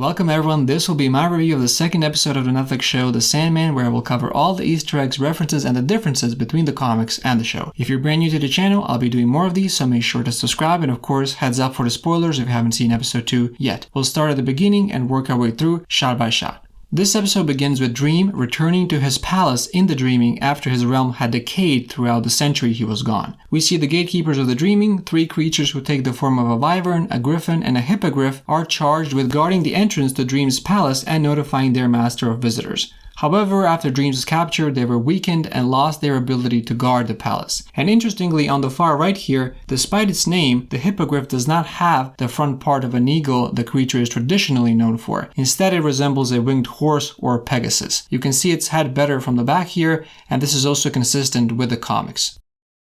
Welcome everyone, this will be my review of the second episode of the Netflix show The Sandman, where I will cover all the Easter eggs, references, and the differences between the comics and the show. If you're brand new to the channel, I'll be doing more of these, so make sure to subscribe, and of course, heads up for the spoilers if you haven't seen episode 2 yet. We'll start at the beginning and work our way through shot by shot. This episode begins with Dream returning to his palace in the Dreaming after his realm had decayed throughout the century he was gone. We see the Gatekeepers of the Dreaming, three creatures who take the form of a wyvern, a griffin, and a hippogriff, are charged with guarding the entrance to Dream's palace and notifying their master of visitors. However, after Dream's capture, they were weakened and lost their ability to guard the palace. And interestingly, on the far right here, despite its name, the hippogriff does not have the front part of an eagle the creature is traditionally known for. Instead, it resembles a winged horse or Pegasus. You can see its head better from the back here, and this is also consistent with the comics.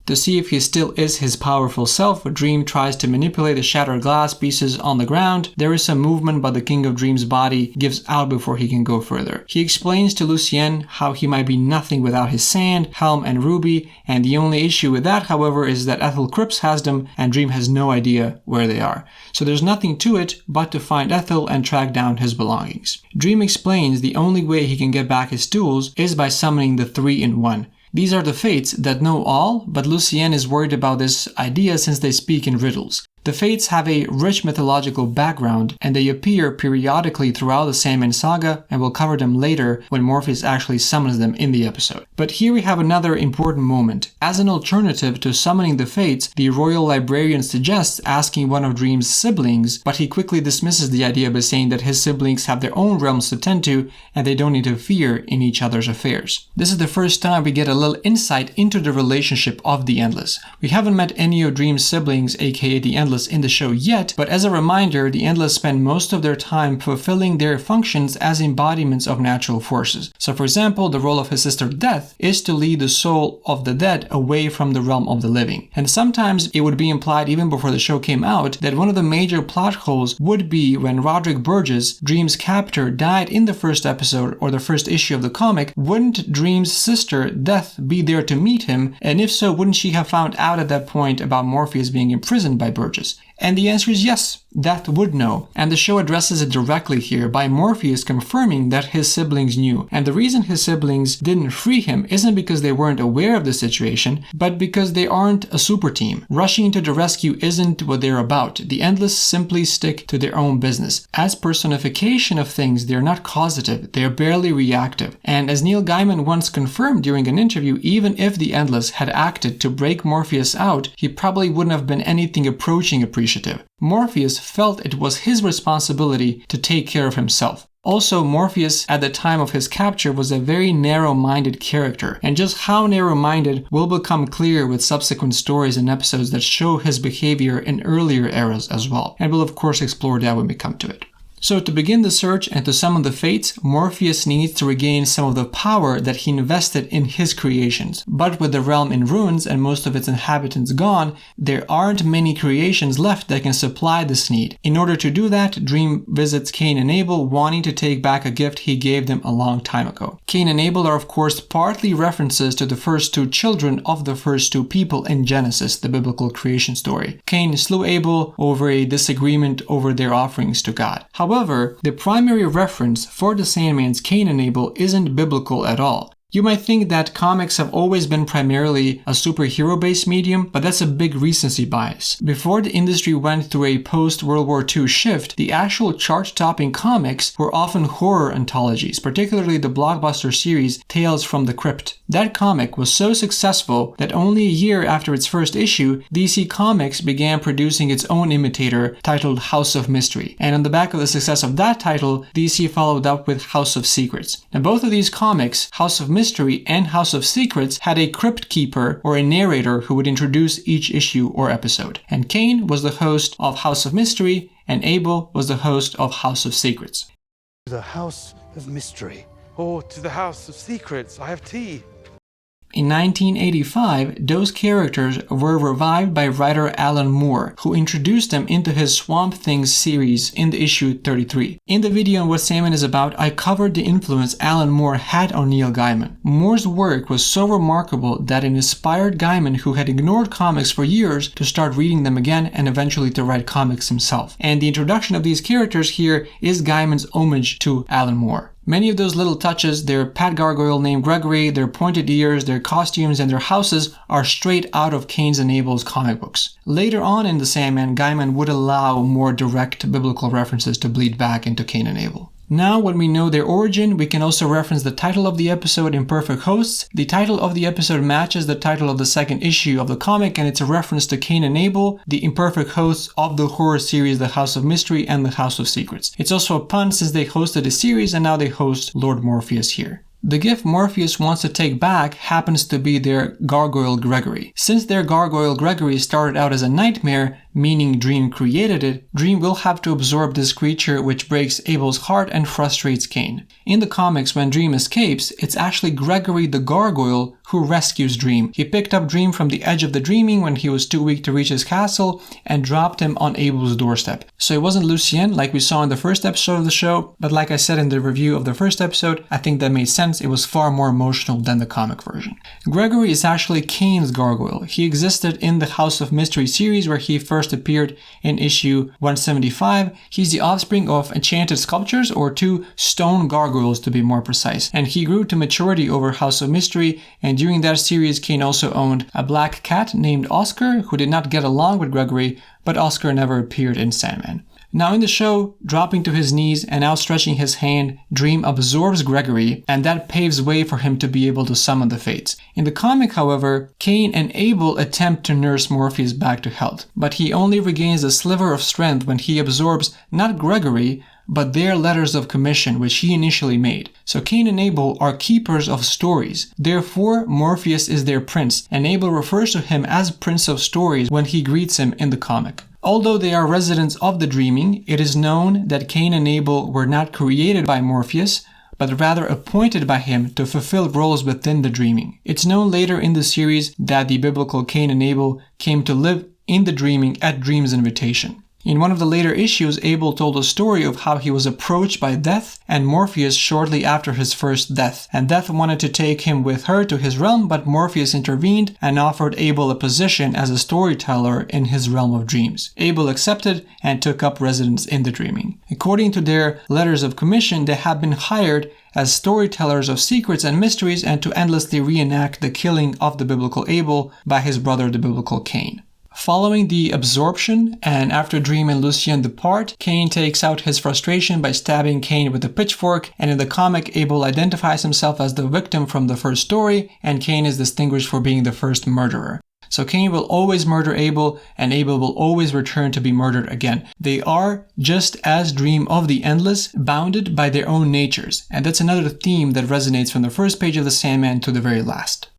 To see if he still is his powerful self, Dream tries to manipulate the shattered glass pieces on the ground. There is some movement, but the King of Dream's body gives out before he can go further. He explains to Lucien how he might be nothing without his sand, helm, and ruby, and the only issue with that, however, is that Ethel Cripps has them, and Dream has no idea where they are. So there's nothing to it but to find Ethel and track down his belongings. Dream explains the only way he can get back his tools is by summoning the 3-in-1. These are the Fates that know all, but Lucien is worried about this idea since they speak in riddles. The Fates have a rich mythological background, and they appear periodically throughout the Sandman saga, and we'll cover them later when Morpheus actually summons them in the episode. But here we have another important moment. As an alternative to summoning the Fates, the royal librarian suggests asking one of Dream's siblings, but he quickly dismisses the idea by saying that his siblings have their own realms to tend to, and they don't interfere in each other's affairs. This is the first time we get a little insight into the relationship of the Endless. We haven't met any of Dream's siblings, aka the Endless, in the show yet, but as a reminder, the Endless spend most of their time fulfilling their functions as embodiments of natural forces. So for example, the role of his sister Death is to lead the soul of the dead away from the realm of the living. And sometimes it would be implied even before the show came out that one of the major plot holes would be when Roderick Burgess, Dream's captor, died in the first episode or the first issue of the comic. Wouldn't Dream's sister Death be there to meet him? And if so, wouldn't she have found out at that point about Morpheus being imprisoned by Burgess? And the answer is yes, Death would know, and the show addresses it directly here by Morpheus confirming that his siblings knew. And the reason his siblings didn't free him isn't because they weren't aware of the situation, but because they aren't a super team. Rushing to the rescue isn't what they're about. The Endless simply stick to their own business. As personification of things, they're not causative, they're barely reactive. And as Neil Gaiman once confirmed during an interview, even if the Endless had acted to break Morpheus out, he probably wouldn't have been anything approaching appreciative. Morpheus felt it was his responsibility to take care of himself. Also, Morpheus at the time of his capture was a very narrow-minded character, and just how narrow-minded will become clear with subsequent stories and episodes that show his behavior in earlier eras as well. And we'll of course explore that when we come to it. So to begin the search and to summon the Fates, Morpheus needs to regain some of the power that he invested in his creations. But with the realm in ruins and most of its inhabitants gone, there aren't many creations left that can supply this need. In order to do that, Dream visits Cain and Abel, wanting to take back a gift he gave them a long time ago. Cain and Abel are of course partly references to the first two children of the first two people in Genesis, the biblical creation story. Cain slew Abel over a disagreement over their offerings to God. However, the primary reference for the Sandman's Cain and Abel isn't biblical at all. You might think that comics have always been primarily a superhero-based medium, but that's a big recency bias. Before the industry went through a post-World War II shift, the actual chart-topping comics were often horror anthologies, particularly the blockbuster series Tales from the Crypt. That comic was so successful that only a year after its first issue, DC Comics began producing its own imitator titled House of Mystery. And on the back of the success of that title, DC followed up with House of Secrets. And both of these comics, House of Mystery and House of Secrets, had a crypt keeper or a narrator who would introduce each issue or episode. And Cain was the host of House of Mystery, and Abel was the host of House of Secrets. The House of Mystery. Or to the House of Secrets, I have tea. In 1985, those characters were revived by writer Alan Moore, who introduced them into his Swamp Things series in the issue 33. In the video on what Sandman is about, I covered the influence Alan Moore had on Neil Gaiman. Moore's work was so remarkable that it inspired Gaiman, who had ignored comics for years, to start reading them again and eventually to write comics himself. And the introduction of these characters here is Gaiman's homage to Alan Moore. Many of those little touches, their pet gargoyle named Gregory, their pointed ears, their costumes, and their houses are straight out of Cain's and Abel's comic books. Later on in The Sandman, Gaiman would allow more direct biblical references to bleed back into Cain and Abel. Now, when we know their origin, we can also reference the title of the episode, Imperfect Hosts. The title of the episode matches the title of the second issue of the comic, and it's a reference to Cain and Abel, the imperfect hosts of the horror series The House of Mystery and The House of Secrets. It's also a pun since they hosted a series and now they host Lord Morpheus here. The gift Morpheus wants to take back happens to be their gargoyle Gregory. Since their gargoyle Gregory started out as a nightmare, meaning Dream created it, Dream will have to absorb this creature, which breaks Abel's heart and frustrates Cain. In the comics, when Dream escapes, it's actually Gregory the Gargoyle who rescues Dream. He picked up Dream from the edge of the dreaming when he was too weak to reach his castle and dropped him on Abel's doorstep. So it wasn't Lucien like we saw in the first episode of the show, but like I said in the review of the first episode, I think that made sense. It was far more emotional than the comic version. Gregory is actually Cain's gargoyle. He existed in the House of Mystery series where he first appeared in issue 175. He's the offspring of enchanted sculptures, or two stone gargoyles to be more precise, and he grew to maturity over House of Mystery, and during that series Cain also owned a black cat named Oscar who did not get along with Gregory, but Oscar never appeared in Sandman. Now in the show, dropping to his knees and outstretching his hand, Dream absorbs Gregory, and that paves way for him to be able to summon the Fates. In the comic, however, Cain and Abel attempt to nurse Morpheus back to health, but he only regains a sliver of strength when he absorbs not Gregory, but their letters of commission which he initially made. So Cain and Abel are keepers of stories. Therefore, Morpheus is their prince, and Abel refers to him as Prince of Stories when he greets him in the comic. Although they are residents of the dreaming, it is known that Cain and Abel were not created by Morpheus, but rather appointed by him to fulfill roles within the dreaming. It's known later in the series that the biblical Cain and Abel came to live in the dreaming at Dream's invitation. In one of the later issues, Abel told a story of how he was approached by Death and Morpheus shortly after his first death, and Death wanted to take him with her to his realm, but Morpheus intervened and offered Abel a position as a storyteller in his realm of dreams. Abel accepted and took up residence in the dreaming. According to their letters of commission, they have been hired as storytellers of secrets and mysteries and to endlessly reenact the killing of the biblical Abel by his brother, the biblical Cain. Following the absorption, and after Dream and Lucien depart, Cain takes out his frustration by stabbing Cain with a pitchfork, and in the comic, Abel identifies himself as the victim from the first story, and Cain is distinguished for being the first murderer. So Cain will always murder Abel, and Abel will always return to be murdered again. They are, just as Dream of the Endless, bounded by their own natures, and that's another theme that resonates from the first page of the Sandman to the very last.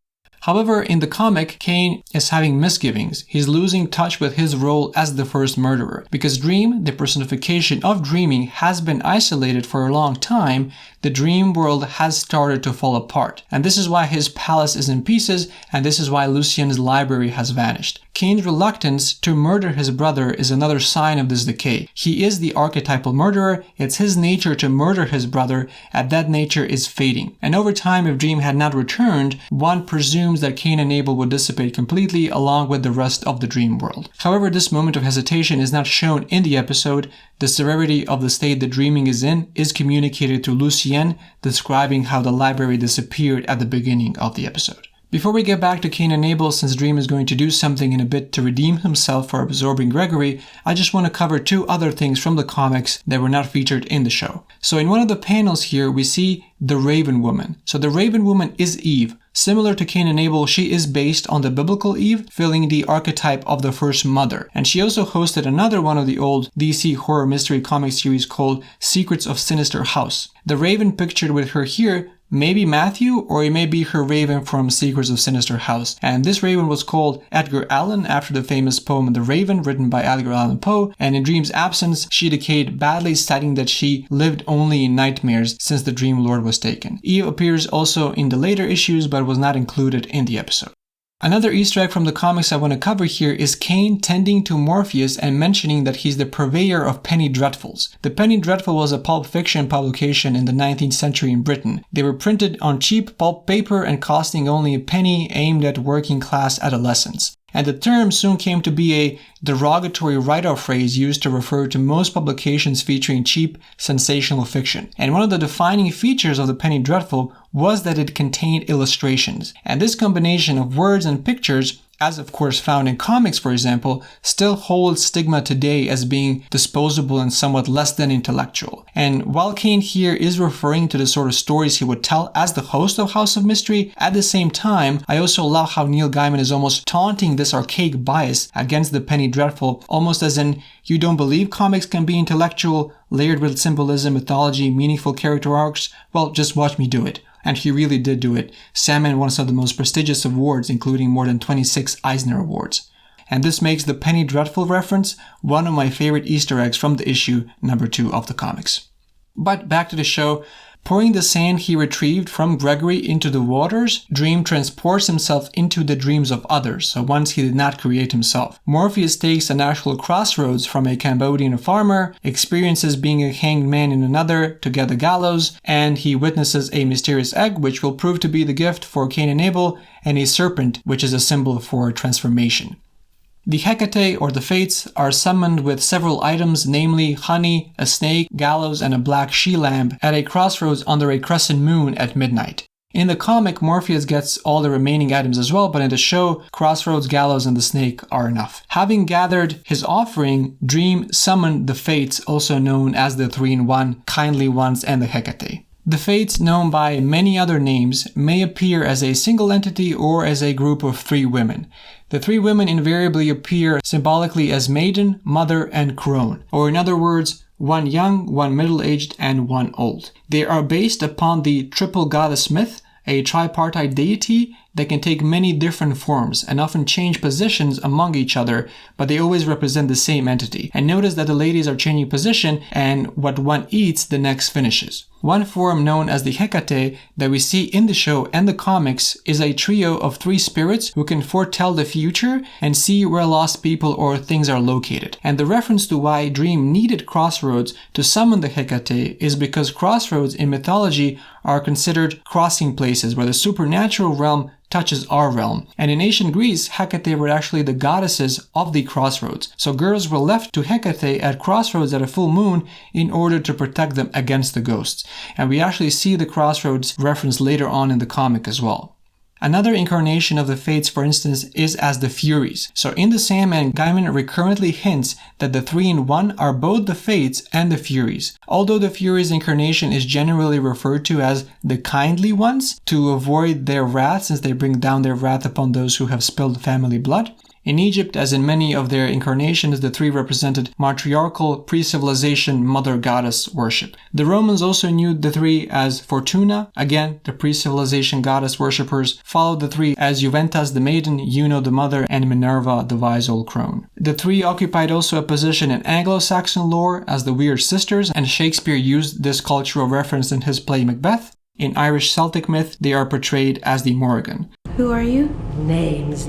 However, in the comic, Cain is having misgivings. He's losing touch with his role as the first murderer. Because Dream, the personification of dreaming, has been isolated for a long time, the dream world has started to fall apart. And this is why his palace is in pieces, and this is why Lucien's library has vanished. Cain's reluctance to murder his brother is another sign of this decay. He is the archetypal murderer. It's his nature to murder his brother, and that nature is fading. And over time, if Dream had not returned, one presumes that Cain and Abel would dissipate completely along with the rest of the dream world. However, this moment of hesitation is not shown in the episode. The severity of the state the dreaming is in is communicated through Lucien, describing how the library disappeared at the beginning of the episode. Before we get back to Cain and Abel, since Dream is going to do something in a bit to redeem himself for absorbing Gregory, I just want to cover two other things from the comics that were not featured in the show. So in one of the panels here, we see the Raven Woman. So the Raven Woman is Eve. Similar to Cain and Abel, she is based on the biblical Eve, filling the archetype of the first mother. And she also hosted another one of the old DC horror mystery comic series called Secrets of Sinister House. The Raven pictured with her here maybe Matthew, or it may be her raven from Secrets of Sinister House. And this raven was called Edgar Allan after the famous poem The Raven, written by Edgar Allan Poe, and in Dream's absence, she decayed badly, citing that she lived only in nightmares since the Dream Lord was taken. Eve appears also in the later issues, but was not included in the episode. Another Easter egg from the comics I want to cover here is Cain tending to Morpheus and mentioning that he's the purveyor of penny dreadfuls. The Penny Dreadful was a pulp fiction publication in the 19th century in Britain. They were printed on cheap pulp paper and costing only a penny, aimed at working class adolescents. And the term soon came to be a derogatory write-off phrase used to refer to most publications featuring cheap, sensational fiction. And one of the defining features of the Penny Dreadful was that it contained illustrations. And this combination of words and pictures, as of course found in comics for example, still holds stigma today as being disposable and somewhat less than intellectual. And while Cain here is referring to the sort of stories he would tell as the host of House of Mystery, at the same time, I also love how Neil Gaiman is almost taunting this archaic bias against the Penny Dreadful, almost as in, you don't believe comics can be intellectual, layered with symbolism, mythology, meaningful character arcs? Well, just watch me do it. And he really did do it. Sandman won some of the most prestigious awards, including more than 26 Eisner Awards. And this makes the Penny Dreadful reference one of my favorite Easter eggs from the issue number 2 of the comics. But back to the show. Pouring the sand he retrieved from Gregory into the waters, Dream transports himself into the dreams of others, so ones he did not create himself. Morpheus takes an actual crossroads from a Cambodian farmer, experiences being a hanged man in another to get the gallows, and he witnesses a mysterious egg which will prove to be the gift for Cain and Abel, and a serpent which is a symbol for transformation. The Hecateae, or the Fates, are summoned with several items, namely honey, a snake, gallows, and a black she-lamb at a crossroads under a crescent moon at midnight. In the comic, Morpheus gets all the remaining items as well, but in the show, crossroads, gallows, and the snake are enough. Having gathered his offering, Dream summoned the Fates, also known as the 3-in-1, Kindly Ones, and the Hecateae. The Fates, known by many other names, may appear as a single entity or as a group of 3 women. The 3 women invariably appear symbolically as Maiden, Mother, and Crone, or in other words, one young, one middle-aged, and one old. They are based upon the triple goddess myth, a tripartite deity that can take many different forms and often change positions among each other, but they always represent the same entity. And notice that the ladies are changing position, and what one eats, the next finishes. One form, known as the Hecateae, that we see in the show and the comics is a trio of 3 spirits who can foretell the future and see where lost people or things are located. And the reference to why Dream needed crossroads to summon the Hecateae is because crossroads in mythology are considered crossing places where the supernatural realm touches our realm. And in ancient Greece, Hecateae were actually the goddesses of the crossroads. So girls were left to Hecateae at crossroads at a full moon in order to protect them against the ghosts. And we actually see the crossroads referenced later on in the comic as well. Another incarnation of the Fates, for instance, is as the Furies. So in the Sandman, Gaiman recurrently hints that the 3-in-1 are both the Fates and the Furies. Although the Furies incarnation is generally referred to as the Kindly Ones to avoid their wrath, since they bring down their wrath upon those who have spilled family blood. In Egypt, as in many of their incarnations, the 3 represented matriarchal pre-civilization mother goddess worship. The Romans also knew the 3 as Fortuna, again the pre-civilization goddess worshippers, followed the 3 as Juventas the maiden, Juno the mother, and Minerva the wise old crone. The 3 occupied also a position in Anglo-Saxon lore as the Weird Sisters, and Shakespeare used this cultural reference in his play Macbeth. In Irish Celtic myth, they are portrayed as the Morrigan. Who are you? Names.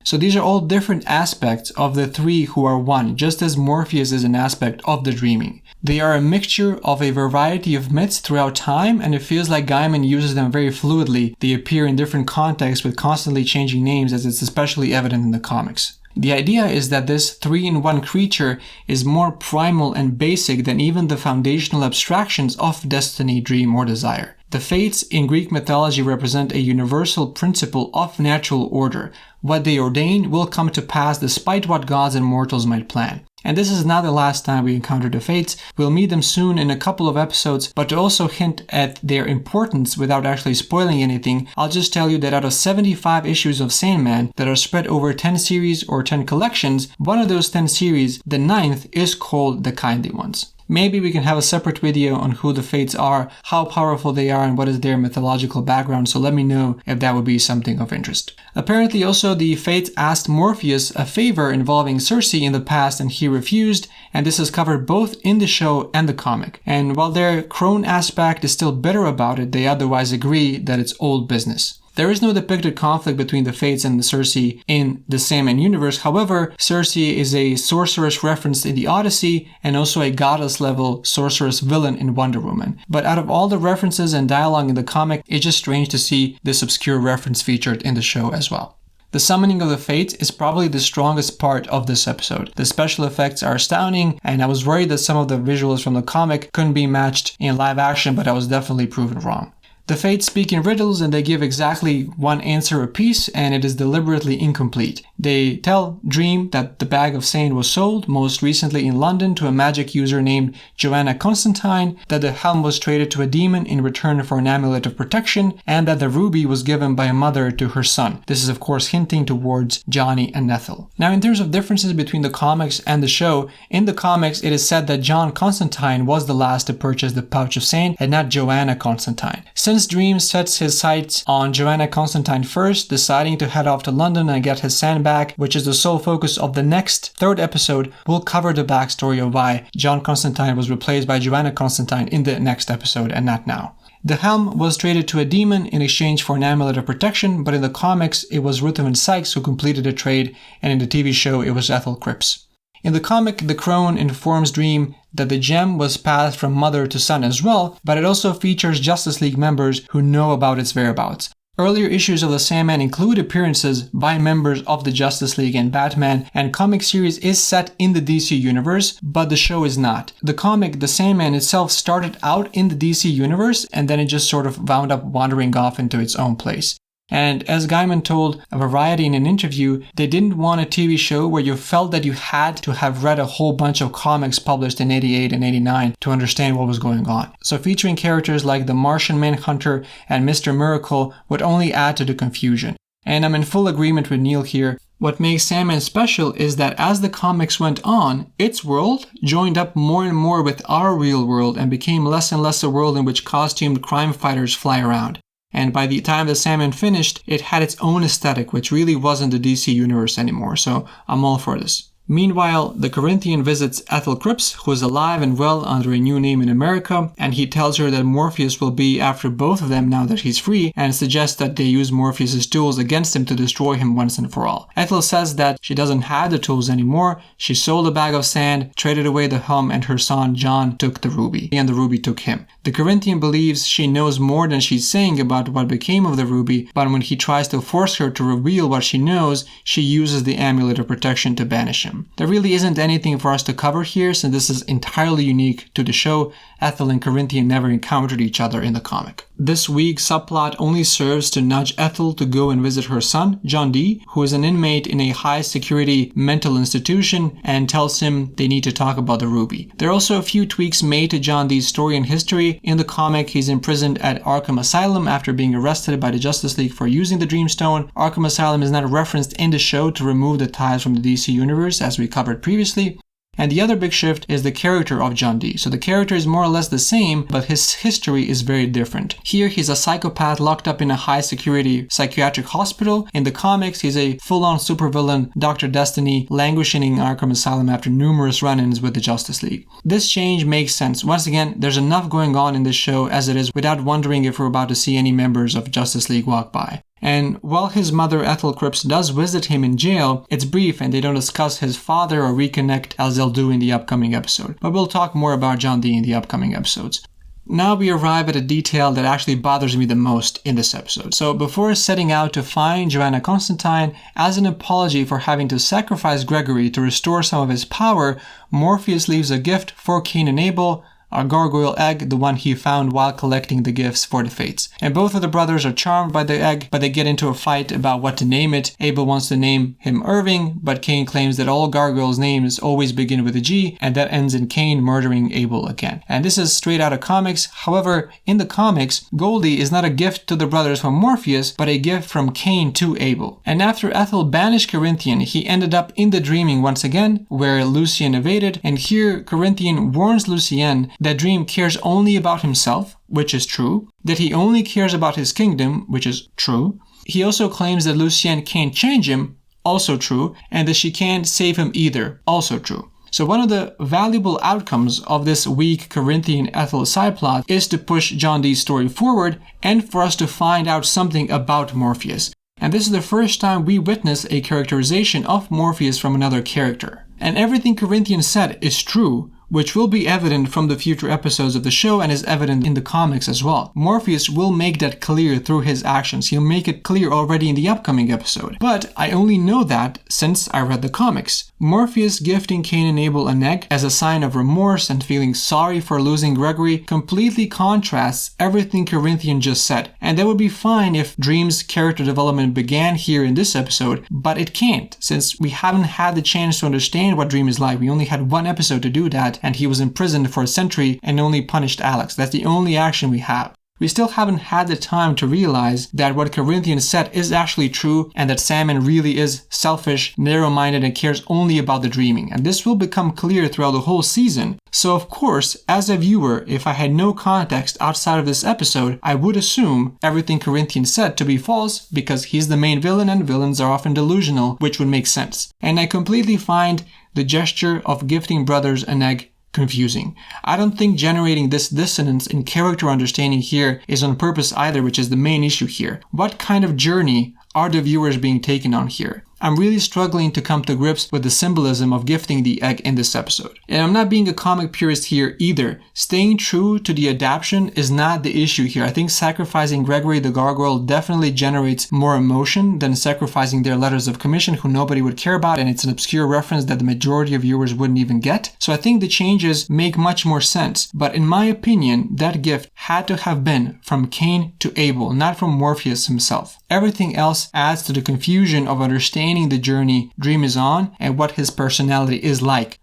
So these are all different aspects of the 3 who are one, just as Morpheus is an aspect of the dreaming. They are a mixture of a variety of myths throughout time, and it feels like Gaiman uses them very fluidly. They appear in different contexts with constantly changing names, as it's especially evident in the comics. The idea is that this 3-in-1 creature is more primal and basic than even the foundational abstractions of destiny, dream, or desire. The Fates in Greek mythology represent a universal principle of natural order. What they ordain will come to pass despite what gods and mortals might plan. And this is not the last time we encounter the Fates. We'll meet them soon in a couple of episodes, but to also hint at their importance without actually spoiling anything, I'll just tell you that out of 75 issues of Sandman that are spread over 10 series or 10 collections, one of those 10 series, the 9th, is called The Kindly Ones. Maybe we can have a separate video on who the Fates are, how powerful they are, and what is their mythological background, so let me know if that would be something of interest. Apparently also the Fates asked Morpheus a favor involving Circe in the past and he refused, and this is covered both in the show and the comic. And while their crone aspect is still bitter about it, they otherwise agree that it's old business. There is no depicted conflict between the Fates and the Circe in the Sandman universe. However, Circe is a sorceress referenced in the Odyssey and also a goddess-level sorceress villain in Wonder Woman. But out of all the references and dialogue in the comic, it's just strange to see this obscure reference featured in the show as well. The summoning of the Fates is probably the strongest part of this episode. The special effects are astounding, and I was worried that some of the visuals from the comic couldn't be matched in live action, but I was definitely proven wrong. The Fates speak in riddles and they give exactly one answer apiece, and it is deliberately incomplete. They tell Dream that the bag of sand was sold, most recently in London, to a magic user named Joanna Constantine, that the helm was traded to a demon in return for an amulet of protection, and that the ruby was given by a mother to her son. This is of course hinting towards Johnny and Ethel. Now in terms of differences between the comics and the show, in the comics it is said that John Constantine was the last to purchase the pouch of sand and not Joanna Constantine. Since Dream sets his sights on Joanna Constantine first, deciding to head off to London and get his sand back, which is the sole focus of the next third episode, we'll cover the backstory of why John Constantine was replaced by Joanna Constantine in the next episode and not now. The helm was traded to a demon in exchange for an amulet of protection, but in the comics it was Ruthven Sykes who completed the trade, and in the TV show it was Ethel Cripps. In the comic, the crone informs Dream that the gem was passed from mother to son as well, but it also features Justice League members who know about its whereabouts. Earlier issues of the Sandman include appearances by members of the Justice League and Batman, and comic series is set in the DC universe, but the show is not. The comic, The Sandman itself, started out in the DC universe, and then it just sort of wound up wandering off into its own place. And as Gaiman told Variety in an interview, they didn't want a TV show where you felt that you had to have read a whole bunch of comics published in 88 and 89 to understand what was going on. So featuring characters like the Martian Manhunter and Mr. Miracle would only add to the confusion. And I'm in full agreement with Neil here. What makes Sandman special is that as the comics went on, its world joined up more and more with our real world and became less and less a world in which costumed crime fighters fly around. And by the time the Sandman finished, it had its own aesthetic, which really wasn't the DC universe anymore, so I'm all for this. Meanwhile, the Corinthian visits Ethel Cripps, who is alive and well under a new name in America, and he tells her that Morpheus will be after both of them now that he's free, and suggests that they use Morpheus's tools against him to destroy him once and for all. Ethel says that she doesn't have the tools anymore, she sold a bag of sand, traded away the helm, and her son John took the ruby, and the ruby took him. The Corinthian believes she knows more than she's saying about what became of the ruby, but when he tries to force her to reveal what she knows, she uses the amulet of protection to banish him. There really isn't anything for us to cover here, since this is entirely unique to the show. Ethel and Corinthian never encountered each other in the comic. This weak subplot only serves to nudge Ethel to go and visit her son, John Dee, who is an inmate in a high-security mental institution, and tells him they need to talk about the ruby. There are also a few tweaks made to John Dee's story and history. In the comic, he's imprisoned at Arkham Asylum after being arrested by the Justice League for using the Dreamstone. Arkham Asylum is not referenced in the show to remove the ties from the DC universe, as we covered previously. And the other big shift is the character of John Dee. So the character is more or less the same, but his history is very different. Here he's a psychopath locked up in a high-security psychiatric hospital. In the comics, he's a full-on supervillain, Dr. Destiny, languishing in Arkham Asylum after numerous run-ins with the Justice League. This change makes sense. Once again, there's enough going on in this show as it is without wondering if we're about to see any members of Justice League walk by. And while his mother Ethel Cripps does visit him in jail, it's brief and they don't discuss his father or reconnect as they'll do in the upcoming episode. But we'll talk more about John Dee in the upcoming episodes. Now we arrive at a detail that actually bothers me the most in this episode. So before setting out to find Joanna Constantine, as an apology for having to sacrifice Gregory to restore some of his power, Morpheus leaves a gift for Cain and Abel, a gargoyle egg, the one he found while collecting the gifts for the fates. And both of the brothers are charmed by the egg, but they get into a fight about what to name it. Abel wants to name him Irving, but Cain claims that all gargoyles' names always begin with a G, and that ends in Cain murdering Abel again. And this is straight out of comics. However, in the comics, Goldie is not a gift to the brothers from Morpheus, but a gift from Cain to Abel. And after Ethel banished Corinthian, he ended up in the dreaming once again, where Lucien evaded, and here Corinthian warns Lucien that Dream cares only about himself, which is true, that he only cares about his kingdom, which is true. He also claims that Lucien can't change him, also true, and that she can't save him either, also true. So one of the valuable outcomes of this weak Corinthian Ethel side plot is to push John Dee's story forward and for us to find out something about Morpheus. And this is the first time we witness a characterization of Morpheus from another character. And everything Corinthian said is true, which will be evident from the future episodes of the show and is evident in the comics as well. Morpheus will make that clear through his actions. He'll make it clear already in the upcoming episode. But I only know that since I read the comics. Morpheus gifting Cain and Abel an egg as a sign of remorse and feeling sorry for losing Gregory completely contrasts everything Corinthian just said. And that would be fine if Dream's character development began here in this episode, but it can't, since we haven't had the chance to understand what Dream is like. We only had one episode to do that, and he was imprisoned for a century and only punished Alex. That's the only action we have. We still haven't had the time to realize that what Corinthians said is actually true and that Sandman really is selfish, narrow-minded, and cares only about the dreaming. And this will become clear throughout the whole season. So of course, as a viewer, if I had no context outside of this episode, I would assume everything Corinthian said to be false because he's the main villain and villains are often delusional, which would make sense. And I completely find the gesture of gifting brothers an egg confusing. I don't think generating this dissonance in character understanding here is on purpose either, which is the main issue here. What kind of journey are the viewers being taken on here? I'm really struggling to come to grips with the symbolism of gifting the egg in this episode. And I'm not being a comic purist here either. Staying true to the adaptation is not the issue here. I think sacrificing Gregory the Gargoyle definitely generates more emotion than sacrificing their letters of commission who nobody would care about, and it's an obscure reference that the majority of viewers wouldn't even get. So I think the changes make much more sense. But in my opinion, that gift had to have been from Cain to Abel, not from Morpheus himself. Everything else adds to the confusion of understanding the journey Dream is on and what his personality is like.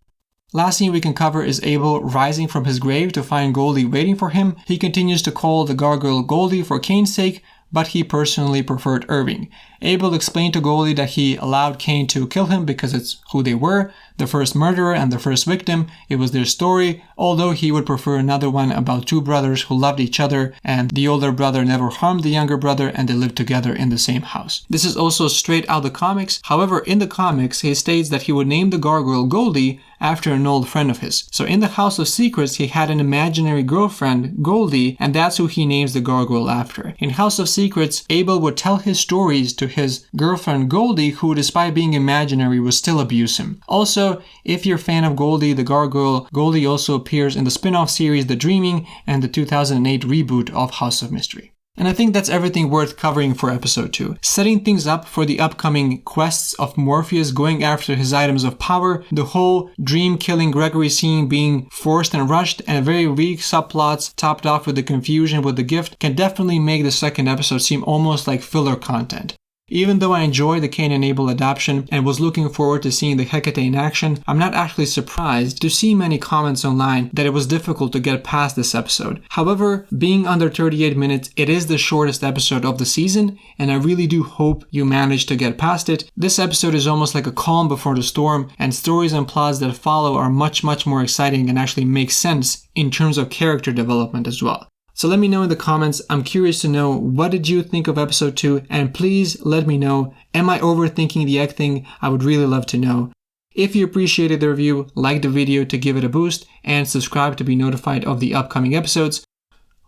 Last thing we can cover is Abel rising from his grave to find Goldie waiting for him. He continues to call the gargoyle Goldie for Cain's sake, but he personally preferred Irving. Abel explained to Goldie that he allowed Cain to kill him because it's who they were, the first murderer and the first victim. It was their story, although he would prefer another one about two brothers who loved each other and the older brother never harmed the younger brother and they lived together in the same house. This is also straight out of the comics. However, in the comics, he states that he would name the gargoyle Goldie after an old friend of his. So in the House of Secrets, he had an imaginary girlfriend, Goldie, and that's who he names the gargoyle after. In House of Secrets, Abel would tell his stories to his girlfriend Goldie, who despite being imaginary would still abuse him. Also, if you're a fan of Goldie the Gargoyle, Goldie also appears in the spin-off series The Dreaming and the 2008 reboot of House of Mystery. And I think that's everything worth covering for episode 2. Setting things up for the upcoming quests of Morpheus going after his items of power, the whole dream killing Gregory scene being forced and rushed, and very weak subplots topped off with the confusion with the gift can definitely make the second episode seem almost like filler content. Even though I enjoyed the Cain and Abel adaptation and was looking forward to seeing the Hecateae in action, I'm not actually surprised to see many comments online that it was difficult to get past this episode. However, being under 38 minutes, it is the shortest episode of the season, and I really do hope you manage to get past it. This episode is almost like a calm before the storm, and stories and plots that follow are much more exciting and actually make sense in terms of character development as well. So let me know in the comments. I'm curious to know, what did you think of episode 2? And please let me know, am I overthinking the egg thing? I would really love to know. If you appreciated the review, like the video to give it a boost, and subscribe to be notified of the upcoming episodes.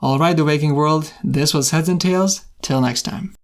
Alright, the waking world, this was Heads and Tails. Till next time.